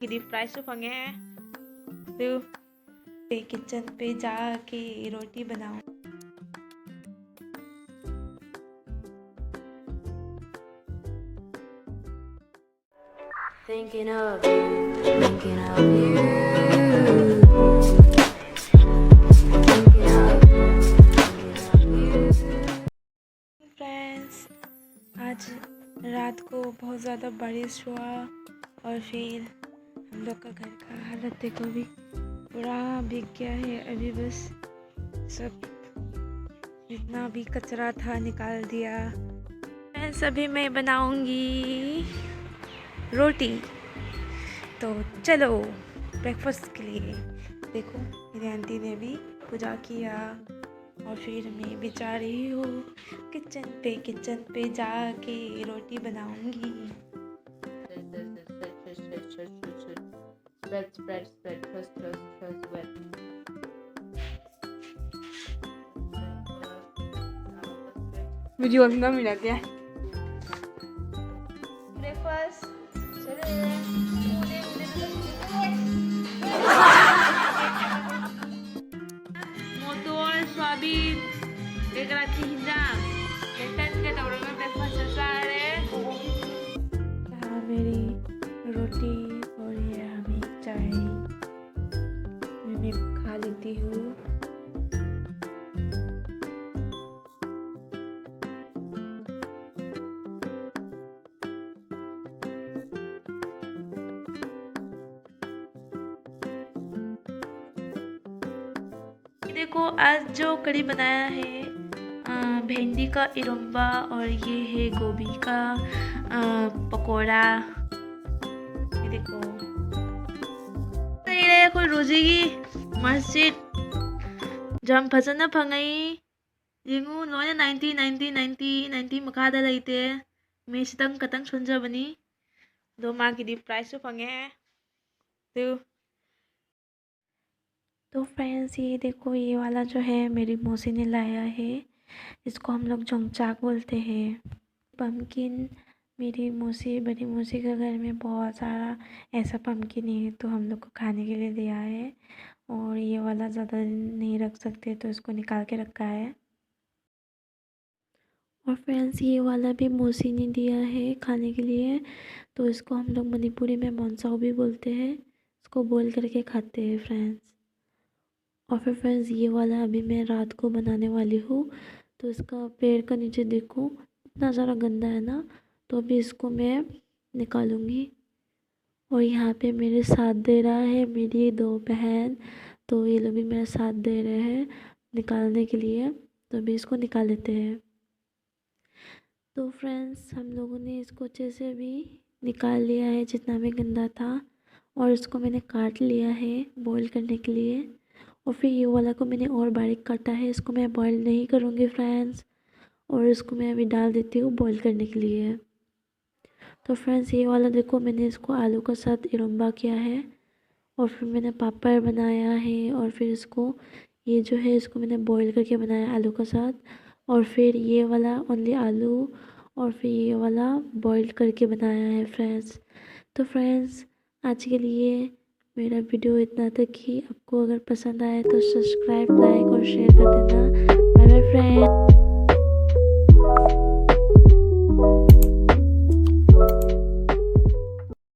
Deep fry से fungi तो kitchen पे जाके रोटी बनाऊं। Thinking of you, thinking of you, thinking of you. Friends, आज रात को बहुत ज़्यादा बारिश हुआ और फिर हम लोग का घर का हालत देखो भी पूरा भीग गया है। अभी बस सब जितना भी कचरा था निकाल दिया। फ्रेंड्स, अभी मैं बनाऊंगी रोटी, तो चलो ब्रेकफास्ट के लिए। देखो मेरी आंटी ने भी पूजा किया और फिर मैं भी जा रही हूँ किचन पे जाके रोटी बनाऊंगी। Spread, trust, wet. वीडियो ना मिला क्या ब्रेकफास्ट motor soybean एक राती हिंजाम लेटन के दौड़ में ब्रेकफास्ट चलता है। यहाँ मेरी रोटी और ये हमें चाय मैं खा लेती हूँ। देखो आज जो कड़ी बनाया है भिंडी का इरम्बा और ये है गोभी का पकोड़ा। ये देखो कोई रोजी की मस्जिद जम फजना फंगई यिंगू लोना 90 मखादा लेते मैं सितंग कतंग सुनजबनी दो माँ की डीप फ्राई से फंगे तो फ्रेंड्स, ये देखो ये वाला जो है मेरी मौसी ने लाया है। इसको हम लोग जोंगचाक बोलते हैं। पम्पकिन मेरी मौसी बड़ी मौसी के घर में बहुत सारा ऐसा पम्पकिन है तो हम लोग को खाने के लिए दिया है। और ये वाला ज़्यादा दिन नहीं रख सकते तो इसको निकाल के रखा है। और फ्रेंड्स, ये वाला भी मौसी ने दिया है खाने के लिए। तो इसको हम लोग मणिपुरी में मोनसाओ भी बोलते हैं। इसको बॉईल करके खाते हैं फ्रेंड्स। और फिर फ्रेंड्स, ये वाला अभी मैं रात को बनाने वाली हूँ। तो इसका पैर का नीचे देखो इतना ज़रा गंदा है ना, तो अभी इसको मैं निकालूंगी। और यहाँ पे मेरे साथ दे रहा है मेरी दो बहन, तो ये लोग भी मेरा साथ दे रहे हैं निकालने के लिए। तो अभी इसको निकाल लेते हैं। तो फ्रेंड्स, हम लोगों ने इसको अच्छे से भी निकाल लिया है जितना भी गंदा था। और इसको मैंने काट लिया है बॉईल करने के लिए। और फिर ये वाला को मैंने और बारीक काटा है। इसको मैं बॉईल नहीं करूँगी फ्रेंड्स, और इसको मैं अभी डाल देती हूँ बॉईल करने के लिए। तो फ्रेंड्स, ये वाला देखो मैंने इसको आलू का साथ इरम्बा किया है। और फिर मैंने पापड़ बनाया है। और फिर इसको ये जो है इसको मैंने बॉईल करके बनाया आलू का साथ। और फिर ये वाला ओनली आलू और फिर ये वाला बॉईल करके बनाया है फ्रेंड्स। तो फ्रेंड्स, आज के लिए मेरा वीडियो इतना तक ही। आपको अगर पसंद आए तो सब्सक्राइब, लाइक और शेयर कर देना। Bye bye friends.